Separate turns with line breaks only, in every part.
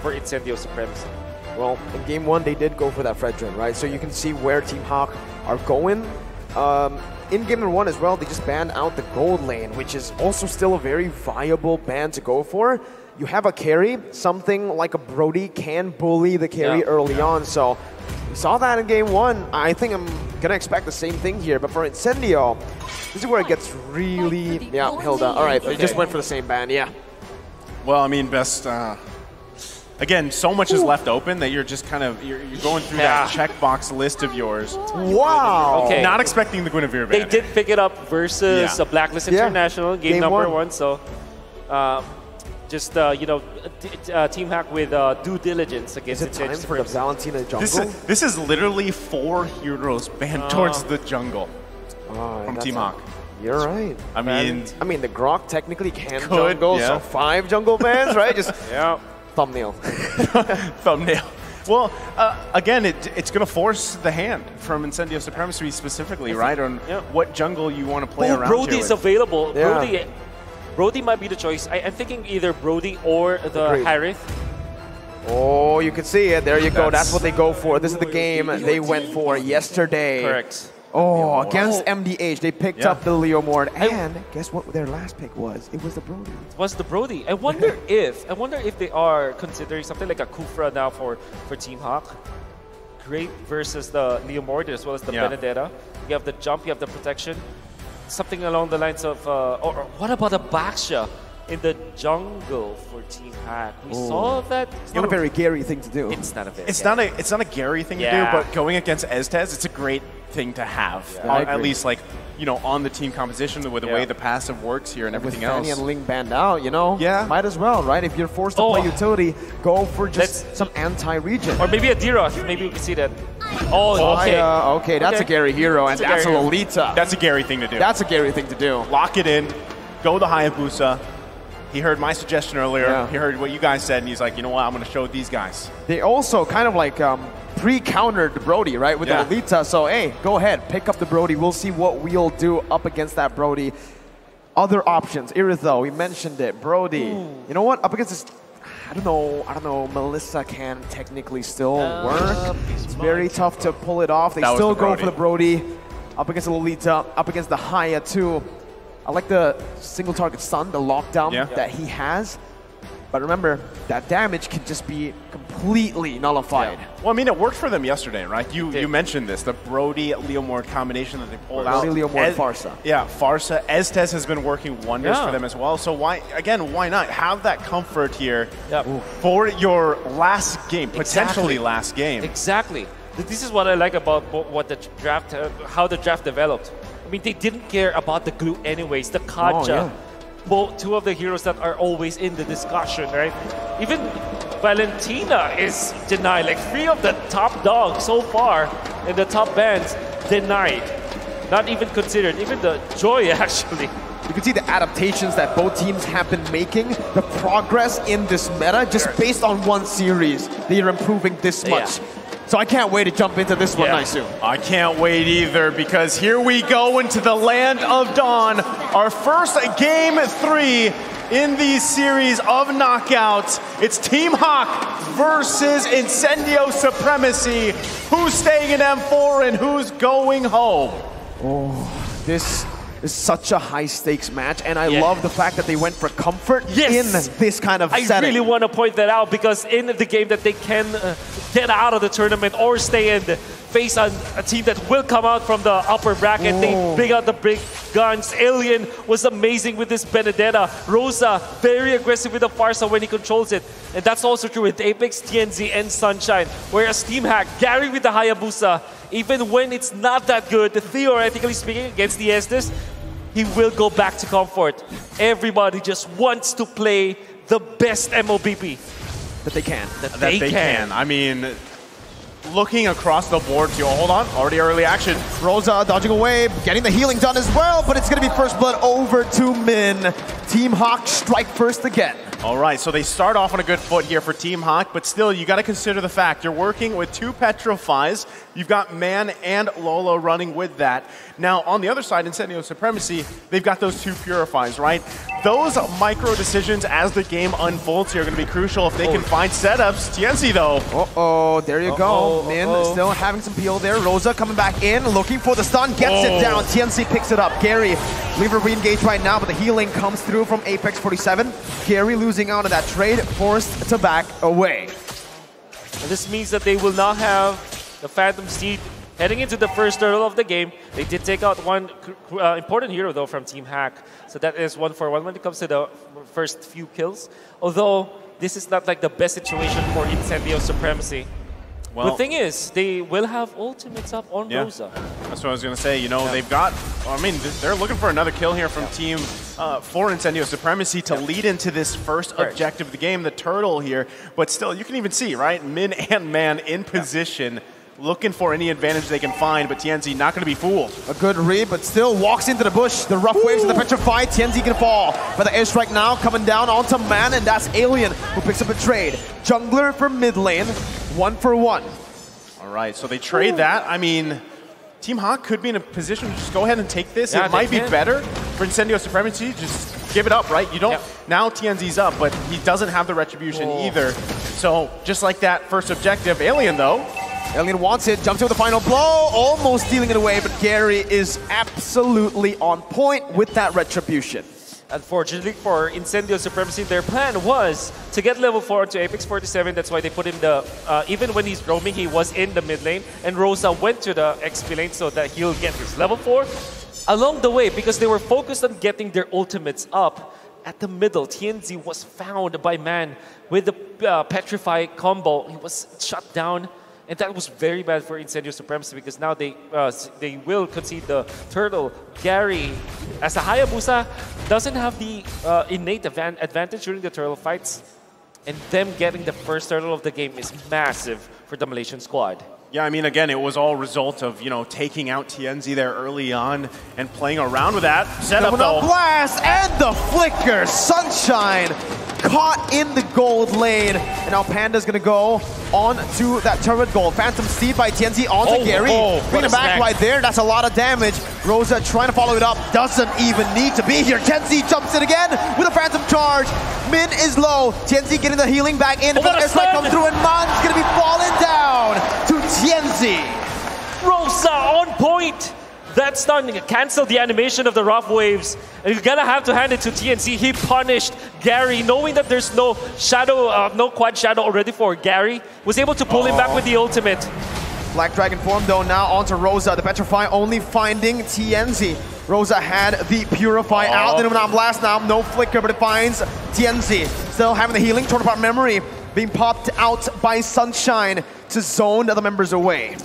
for Incendio Supremacy.
Well, in game 1, they did go for that Fredrin, right? So you can see where Team Hawk are going. In game 1 as well, they just banned out the gold lane, which is also still a very viable ban to go for. You have a carry, something like a Brody can bully the carry early on, so we saw that in game 1. I think I'm gonna expect the same thing here, but for Incendio, this is where it gets really, Hilda. All right, they just went for the same ban,
Well, I mean, best, again, so much is left open that you're just kind of, you're going through that checkbox list of yours.
Wow.
Okay.
Not expecting the Guinevere ban.
They did pick it up versus a Blacklist International, game number 1, so just, you know, Team Hack with due diligence against
Is it time for the Valentina jungle?
This is literally 4 heroes banned towards the jungle from Team Hawk.
You're right.
I mean,
the Grok technically can jungle, so 5 jungle bans, right? Just thumbnail.
Thumbnail. Well, again, it's going to force the hand from Incendio Supremacy specifically, right, on what jungle you want to play around
Brody's available.
Yeah.
Brody might be the choice. I'm thinking either Brody or the Harith.
Oh, you can see it. There you go. That's what they go for. This is the game they went for yesterday.
Correct.
Oh, against MDH, they picked up the Leomord, and guess what their last pick was? It was the Brody.
It was the Brody. I wonder if they are considering something like a Kufra now for Team Hawk. Great versus the Leomord as well as the Benedetta. You have the jump, you have the protection. Something along the lines of, or what about a Baxia in the jungle for Team Hack? We saw that.
It's not a very Gary thing to do.
It's not a very.
It's not a Gary thing to do, but going against Estes, it's a great thing to have. At least, like, you know, on the team composition with the way the passive works here and everything else.
With Fanny and Ling banned out, you know, might as well, right? If you're forced to play utility, go for just some anti-region.
Or maybe a D-Rush. Maybe we can see that. Oh, okay.
Okay, that's a Gary hero, and that's a Lolita.
That's a Gary thing to do.
That's a Gary thing to do.
Lock it in. Go the Hayabusa. He heard my suggestion earlier. He heard what you guys said, and he's like, you know what? I'm going to show these guys.
They also kind of like pre-countered the Brody, right, with the Lolita. So, hey, go ahead, pick up the Brody. We'll see what we'll do up against that Brody. Other options, Iritho, we mentioned it. Brody. You know what? Up against this, I don't know. Melissa can technically still work. It's very tough to pull it off. They still go for the Brody. Up against the Lolita, up against the Haya too. I like the single target stun, the lockdown that he has. But remember, that damage can just be completely nullified.
Well, I mean, it worked for them yesterday, right? You mentioned this, the Brody-Leomord combination that they pulled out.
Brody-Leomord Farsa.
Yeah, Farsa. Estes has been working wonders for them as well. So why not? Have that comfort here for your last game, potentially last game.
Exactly. This is what I like about what the draft, how the draft developed. I mean, they didn't care about the glue anyways. The Kaja, both 2 of the heroes that are always in the discussion, right? Even Valentina is denied. Like 3 of the top dogs so far in the top bands denied. Not even considered. Even the Joy, actually.
You can see the adaptations that both teams have been making, the progress in this meta, just based on one series. They are improving this much. So I can't wait to jump into this one nice soon.
I can't wait either, because here we go into the land of Dawn. Our first game 3 in the series of knockouts. It's Team Hawk versus Incendio Supremacy. Who's staying in M4 and who's going home?
Oh, this is such a high-stakes match, and I love the fact that they went for comfort in this kind of setting.
I really want to point that out, because in the game that they can get out of the tournament or stay in, face on a team that will come out from the upper bracket. They bring out the big guns. Alien was amazing with this Benedetta. Rosa, very aggressive with the Farsa when he controls it. And that's also true with Apex, TNZ, and Sunshine. Whereas Team Hack, Gary with the Hayabusa, even when it's not that good, theoretically speaking, against the Estes, he will go back to comfort. Everybody just wants to play the best MLBB.
That they can.
That they can.
I mean, looking across the board too. Hold on, already early action.
Rosa dodging away, getting the healing done as well, but it's going to be first blood over to Min. Team Hawk strike first again.
All right, so they start off on a good foot here for Team Hawk, but still, you got to consider the fact you're working with 2 Petrifies. You've got Man and Lola running with that. Now, on the other side, Incendio Supremacy, they've got those 2 Purifies, right? Those micro decisions as the game unfolds here are going to be crucial if they can find setups. TNC, though.
Uh-oh, there you go. Min still having some peel there. Rosa coming back in, looking for the stun, gets it down. TNC picks it up. Gary, leave her re-engage right now, but the healing comes through from Apex 47. Gary losing out on that trade, forced to back away.
And this means that they will not have the Phantom Steed heading into the first turtle of the game. They did take out one important hero, though, from Team Hack. So that is 1 for 1 when it comes to the first few kills. Although, this is not like the best situation for Incendio Supremacy. Well, the thing is, they will have ultimates up on Rosa.
That's what I was going to say. You know, they've got, I mean, they're looking for another kill here from Team for Incendio Supremacy to lead into this first objective of the game, the turtle here. But still, you can even see, right? Min and Man in position, looking for any advantage they can find, but TNZ not going to be fooled.
A good read, but still walks into the bush. The rough waves of the Petrify. TNZ can fall. But the airstrike now coming down onto Man, and that's Alien who picks up a trade. Jungler for mid lane, 1 for 1.
All right, so they trade that. I mean, Team Hawk could be in a position to just go ahead and take this. It might be better for Incendio Supremacy. Just give it up, right? You don't. Now TNZ's up, but he doesn't have the retribution either. So just like that first objective, Alien though.
Alien wants it, jumps in with the final blow, almost stealing it away, but Gary is absolutely on point with that retribution.
Unfortunately for Incendio Supremacy, their plan was to get level 4 to Apex 47. That's why they put him even when he's roaming, he was in the mid lane. And Rosa went to the XP lane so that he'll get his level 4. Along the way, because they were focused on getting their ultimates up, at the middle, TNZ was found by Man with the Petrify combo. He was shut down. And that was very bad for Incendio Supremacy because now they will concede the turtle. Gary, as a Hayabusa, doesn't have the innate advantage during the turtle fights. And them getting the first turtle of the game is massive for the Malaysian squad.
Yeah, I mean, again, it was all a result of, you know, taking out TNZ there early on and playing around with that setup, though.
Blast and the flicker. Sunshine caught in the gold lane. And now Panda's going to go on to that turret gold. Phantom Steed by TNZ onto Gary. Bringing it back right there. That's a lot of damage. Rosa trying to follow it up. Doesn't even need to be here. TNZ jumps in again with a Phantom charge. Min is low. TNZ getting the healing back in. But the airstrike comes through and Man's going to be falling down to TNZ.
Rosa on point. That stun canceled the animation of the rough waves. And you're gonna have to hand it to TNC. He punished Gary, knowing that there's no shadow, no quad shadow already for Gary. Was able to pull him back with the ultimate.
Black Dragon form though now onto Rosa. The Petrify only finding TNZ. Rosa had the Purify out. The Illuminati Blast now, no flicker, but it finds TNZ. Still having the healing, torn apart memory, being popped out by Sunshine to zone the other members away.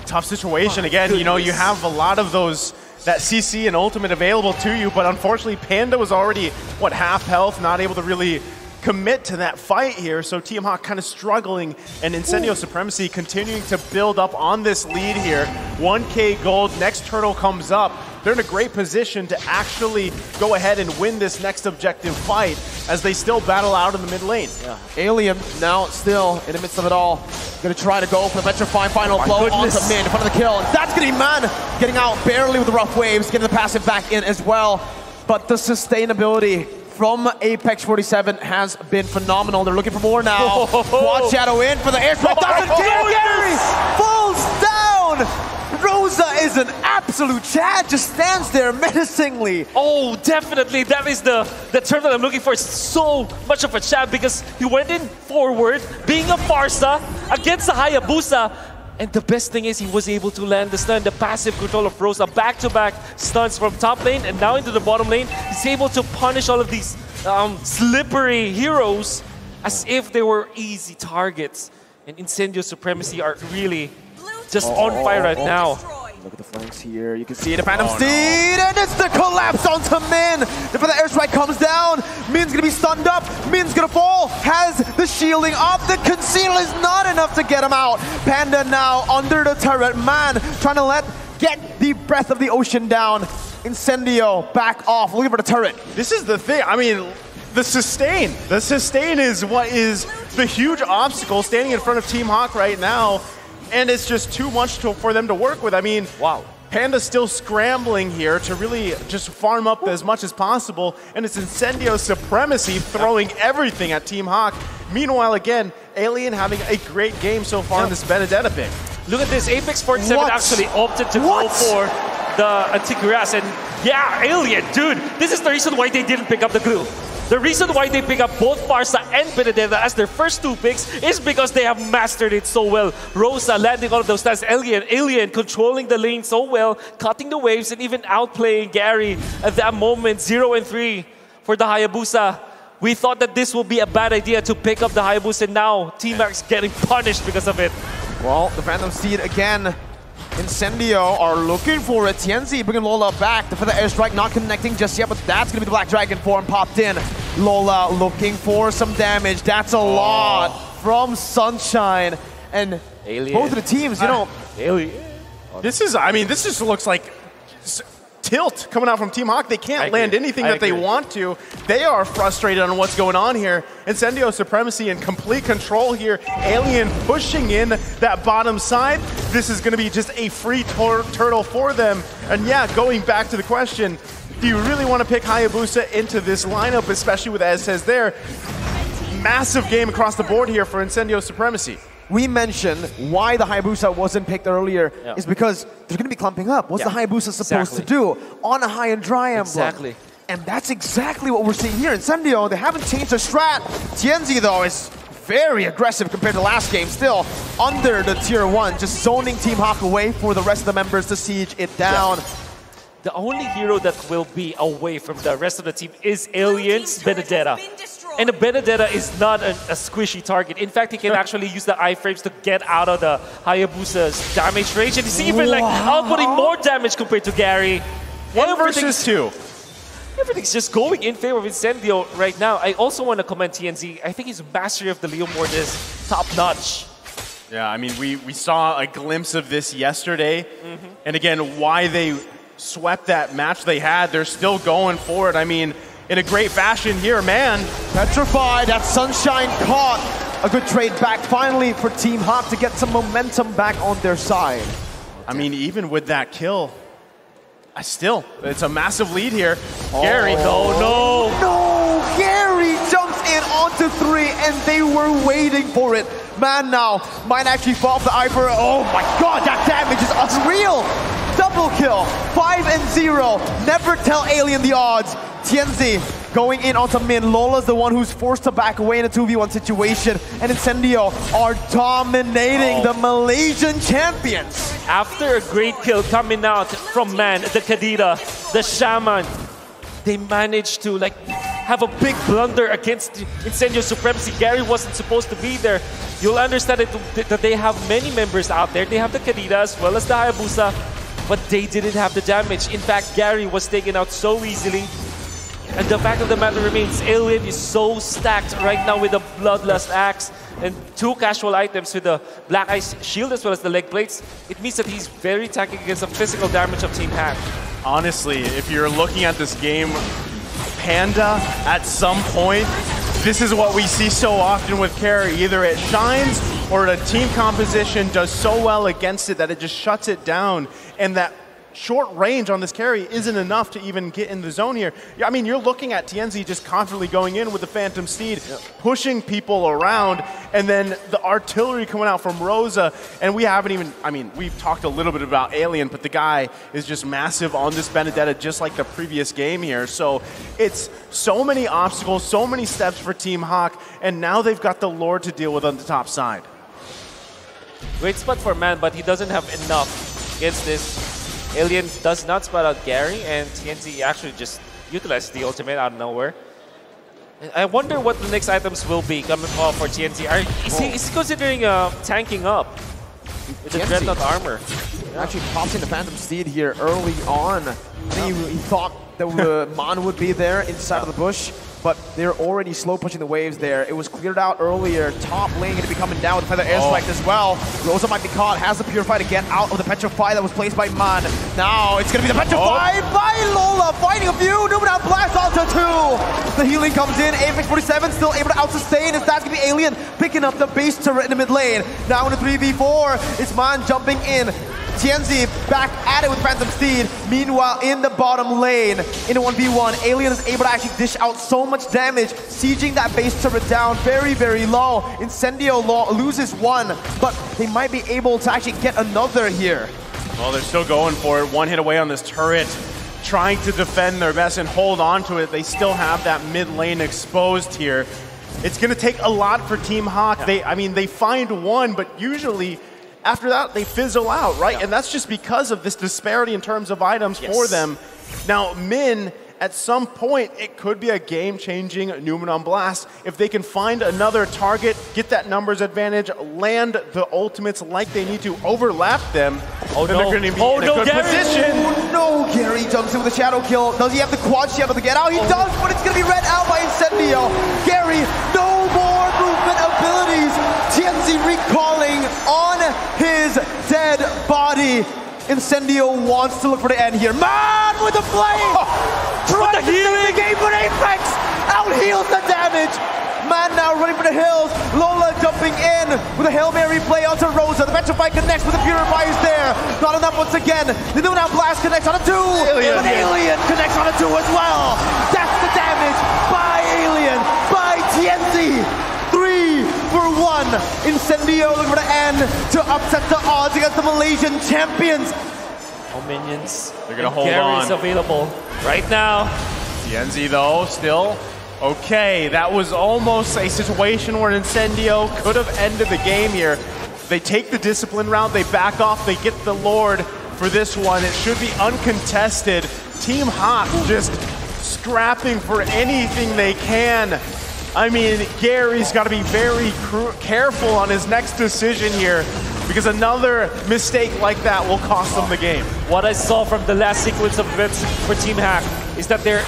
Tough situation again. You know, you have a lot of those, that CC and ultimate available to you, but unfortunately Panda was already, what, half health, not able to really commit to that fight here. So Team Hawk kind of struggling, and Incendio Supremacy continuing to build up on this lead here. 1K gold, next turtle comes up. They're in a great position to actually go ahead and win this next objective fight as they still battle out in the mid lane.
Yeah. Alien now still in the midst of it all. Gonna try to go for the Petrify final blow onto Min in front of the kill. And that's gonna be Man getting out barely with the rough waves, getting the passive back in as well. But the sustainability from Apex 47 has been phenomenal. They're looking for more now. Quad Shadow in for the airstrike. Doesn't kill Gary! Falls down! Rosa is an absolute Chad, just stands there menacingly.
Oh, definitely. That is the term that I'm looking for. It's so much of a Chad because he went in forward, being a Farsa against a Hayabusa. And the best thing is he was able to land the stun, the passive control of Rosa, back-to-back stuns from top lane and now into the bottom lane. He's able to punish all of these slippery heroes as if they were easy targets. And Incendio Supremacy are really just on fire right now.
Look at the flanks here. You can see the Phantom Steed, and it's the collapse onto Min. Before the airstrike comes down, Min's gonna be stunned up. Min's gonna fall. Has the shielding up. The conceal is not enough to get him out. Panda now under the turret. Man trying to get the breath of the ocean down. Incendio back off. Looking for the turret.
This is the thing. I mean, the sustain. The sustain is what is the huge obstacle standing in front of Team Hawk right now, and it's just too much for them to work with. I mean,
wow.
Panda's still scrambling here to really just farm up as much as possible, and it's Incendio Supremacy throwing everything at Team Hawk. Meanwhile, again, Alien having a great game so far in this Benedetta pick.
Look at this, Apex 47 actually opted to go for the Anticuras, and yeah, Alien, dude, this is the reason why they didn't pick up the glue. The reason why they pick up both Farsa and Benedetta as their first 2 picks is because they have mastered it so well. Rosa landing all of those stats, Alien controlling the lane so well, cutting the waves, and even outplaying Gary at that moment. 0-3 for the Hayabusa. We thought that this would be a bad idea to pick up the Hayabusa, and now Team Max getting punished because of it.
Well, the Phantom Steed again. Incendio are looking for it. Tianzi bringing Lola back. The feather airstrike not connecting just yet, but that's going to be the Black Dragon form popped in. Lola looking for some damage. That's a lot from Sunshine. And
Alien.
both of the teams, you know.
Alien.
This is, I mean, this just looks like tilt coming out from Team Hawk. They can't land anything that they want to. They are frustrated on what's going on here. Incendio Supremacy in complete control here. Alien pushing in that bottom side. This is going to be just a free turtle for them. And yeah, going back to the question, do you really want to pick Hayabusa into this lineup, especially with, as says there, massive game across the board here for Incendio Supremacy.
We mentioned why the Hayabusa wasn't picked earlier is because they're going to be clumping up. What's the Hayabusa supposed to do on a high and dry emblem?
Exactly.
And that's exactly what we're seeing here. Incendio, they haven't changed their strat. Tianzi, though, is very aggressive compared to last game. Still under the tier 1, just zoning Team Hawk away for the rest of the members to siege it down.
The only hero that will be away from the rest of the team is Alien's Benedetta. And the Benedetta is not a squishy target. In fact, he can actually use the iframes to get out of the Hayabusa's damage range. And he's even like outputting more damage compared to Gary.
1 versus 2.
Everything's just going in favor of Incendio right now. I also want to comment TNZ. I think his mastery of the Leomord is top-notch.
Yeah, I mean, we saw a glimpse of this yesterday. And again, why they swept that match they had, they're still going for it. I mean, in a great fashion here, man.
Petrified, that Sunshine caught. A good trade back finally for Team Hawk to get some momentum back on their side.
I mean, even with that kill, still, it's a massive lead here. Gary, no.
Gary jumps in onto 3 and they were waiting for it. Man now might actually fall off the Iper. Oh my god, that damage is unreal. Double kill, 5-0. Never tell Alien the odds. Tianzi going in onto Min. Lola's the one who's forced to back away in a 2v1 situation. And Incendio are dominating the Malaysian champions.
After a great kill coming out from Man, the Kadita, the Shaman, they managed to like have a big blunder against Incendio Supremacy. Gary wasn't supposed to be there. You'll understand that they have many members out there. They have the Kadita as well as the Hayabusa, but they didn't have the damage. In fact, Gary was taken out so easily. And the fact of the matter remains, Alien is so stacked right now with the Bloodlust Axe and 2 casual items with the Black Ice Shield as well as the leg plates. It means that he's very tanky against the physical damage of Team Hack.
Honestly, if you're looking at this game, Panda, at some point, this is what we see so often with carry. Either it shines or the team composition does so well against it that it just shuts it down. And that short range on this carry isn't enough to even get in the zone here. I mean, you're looking at TNZ just constantly going in with the Phantom Steed, pushing people around, and then the artillery coming out from Rosa. And we haven't even, I mean, we've talked a little bit about Alien, but the guy is just massive on this Benedetta, just like the previous game here. So it's so many obstacles, so many steps for Team Hawk, and now they've got the Lord to deal with on the top side.
Great spot for Man, but he doesn't have enough against this. Alien does not spot out Gary, and TNT actually just utilizes the ultimate out of nowhere. I wonder what the next items will be coming off for TNT. Is he considering tanking up with the Dreadnought armor?
Actually pops in the Phantom Steed here early on. I think he thought that the Mon would be there inside of the bush. but they're already slow pushing the waves there. It was cleared out earlier. Top lane going to be coming down with Feather Airstrike as well. Rosa might be caught, has the Purify to get out of the Petrify that was placed by Man. Now it's going to be the Petrify by Lola, fighting a few. Numenal Blast onto 2. The healing comes in. Apex 47 still able to out-sustain. As that's going to be Alien picking up the base turret in the mid lane. Now in the 3v4, it's Man jumping in. TNZ back at it with Phantom Steed. Meanwhile, in the bottom lane, in a 1v1, Alien is able to actually dish out so much damage, sieging that base turret down very, very low. Incendio loses 1, but they might be able to actually get another here.
Well, they're still going for it. 1 hit away on this turret, trying to defend their best and hold on to it. They still have that mid lane exposed here. It's going to take a lot for Team Hawk. I mean, they find 1, but usually after that, they fizzle out, right? And that's just because of this disparity in terms of items for them. Now, Min, at some point, it could be a game-changing Numenal Blast. If they can find another target, get that numbers advantage, land the ultimates like they need to, overlap them, then they're going to be in a good position.
Oh no, Gary jumps in with a shadow kill. Does he have the quad shadow to get out? He does, but it's going to be read out by Incendio. Gary, no more movement abilities. TNZ recalling on his dead body. Incendio wants to look for the end here. Man with the flame! Trying to save the game, but Apex out-heals the damage. Man now running for the hills. Lola jumping in with a Hail Mary play onto Rosa. The Petrify connects with the Purifiers there. Not enough once again. The Numenal Blast connects on a 2. But Alien connects on a 2 as well. That's the damage by Alien, by TNZ. 3 for 1. Incendio looking for the end to upset the odds against the Malaysian champions.
Oh, minions.
They're going to hold
Gary
on.
is available right now.
TNZ though, still okay. That was almost a situation where Incendio could have ended the game here. They take the discipline route, they back off, they get the Lord for this one. It should be uncontested. Team Hawk just scrapping for anything they can. I mean, Gary's got to be very careful on his next decision here, because another mistake like that will cost them the game.
What I saw from the last sequence of events for Team Hack is that their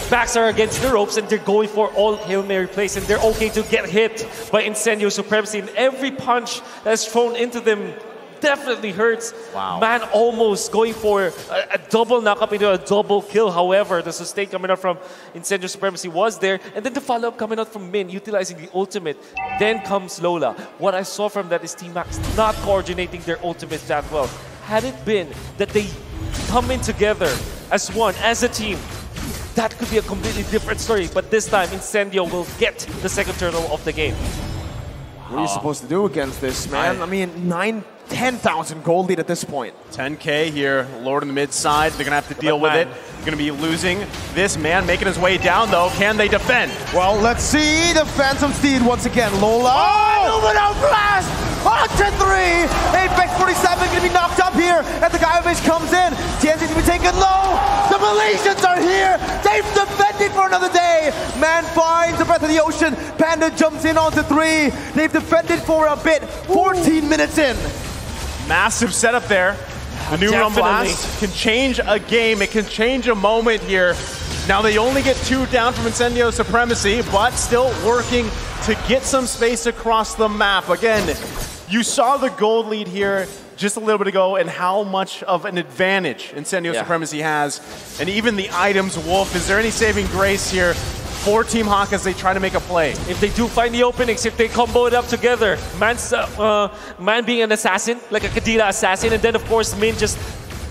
backs are against the ropes and they're going for all Hail Mary plays, and they're okay to get hit by Incendio Supremacy. And every punch that's thrown into them definitely hurts.
Wow.
Man almost going for a double knock-up into a double kill. However, the sustain coming out from Incendio Supremacy was there. And then the follow-up coming out from Min, utilizing the ultimate. Then comes Lola. What I saw from that is Team Max not coordinating their ultimates that well. Had it been that they come in together as one, as a team, that could be a completely different story. But this time, Incendio will get the second turtle of the game.
What are you supposed to do against this, man? I mean, 10,000 gold lead at this point.
10K here, Lord in the mid side. They're going to have to deal with it. Going to be losing this. Man making his way down, though. Can they defend?
Well, let's see the Phantom Steed once again. Lola. Numenal Blast! Onto 3! Apex 47 going to be knocked up here as the Gaiavish comes in. TNZ going to be taken low. The Malaysians are here. They've defended for another day. Man finds the breath of the ocean. Panda jumps in onto 3. They've defended for a bit. 14 minutes in.
Massive setup there. The Numenal Blast can change a game. It can change a moment here. Now they only get 2 down from Incendio Supremacy, but still working to get some space across the map. Again, you saw the gold lead here just a little bit ago and how much of an advantage Incendio Supremacy has. And even the items, Wolf, is there any saving grace here for Team Hawk as they try to make a play?
If they do find the openings, if they combo it up together, Man being an assassin, like a Kadira assassin, and then of course Min just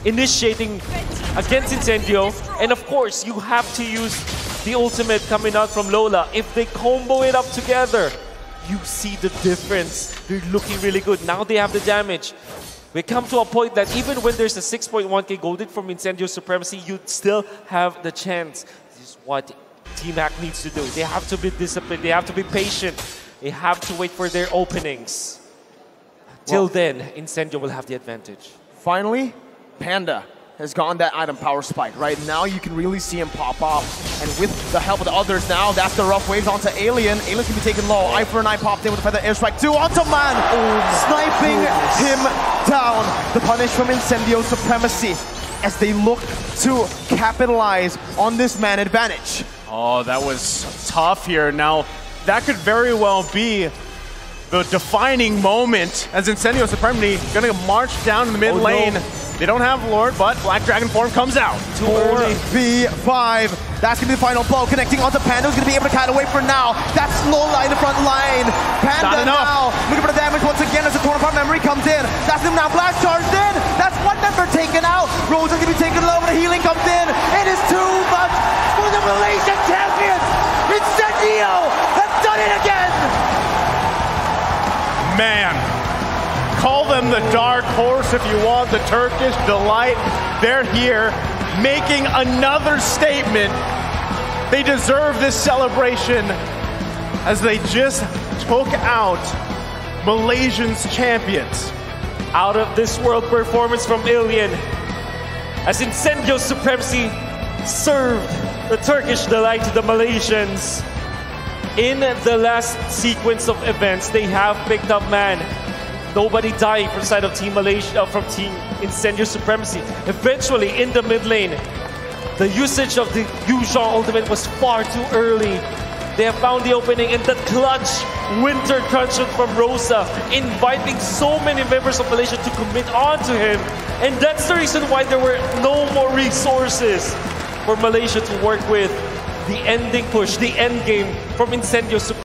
initiating against Incendio, and of course you have to use the ultimate coming out from Lola. If they combo it up together, you see the difference. They're looking really good. Now they have the damage. We come to a point that even when there's a 6.1k golded from Incendio Supremacy, you still have the chance. This is what Team Hack needs to do. They have to be disciplined. They have to be patient. They have to wait for their openings. Till then, Incendio will have the advantage.
Finally, Panda has gotten that item power spike. Right now, you can really see him pop off. And with the help of the others now, that's the rough waves onto Alien. Alien can be taken low. Eye for an eye popped in with the Feather Airstrike 2 onto Man. Sniping him down. The punish from Incendio Supremacy. as they look to capitalize on this man advantage.
Oh, that was tough here. Now, that could very well be the defining moment as Incendio Supremacy gonna march down in the mid lane. No. They don't have Lord, but Black Dragon form comes out.
4v5. That's gonna be the final blow. Connecting onto Panda, who's gonna be able to cut away for now. That's low line, the front line. Panda now looking for the damage once again as the torn apart memory comes in. That's him now. Blast charged in. That's one member taken out. Rosa gonna be taken low, but the healing comes in. It is too much for the Malaysian champions. Incendio have done it again.
Man, call them the dark horse if you want, the Turkish delight. They're here making another statement. They deserve this celebration as they just took out Malaysians champions.
Out of this world performance from Alien as Incendio Supremacy served the Turkish delight to the Malaysians. In the last sequence of events, they have picked up man. Nobody dying from the side of Team Malaysia, from Team Incendio Supremacy. Eventually, in the mid lane, the usage of the Yuzhong ultimate was far too early. They have found the opening in the clutch winter crunch from Rosa, inviting so many members of Malaysia to commit onto him. And that's the reason why there were no more resources for Malaysia to work with. The ending push, the end game from Incendio Supremacy.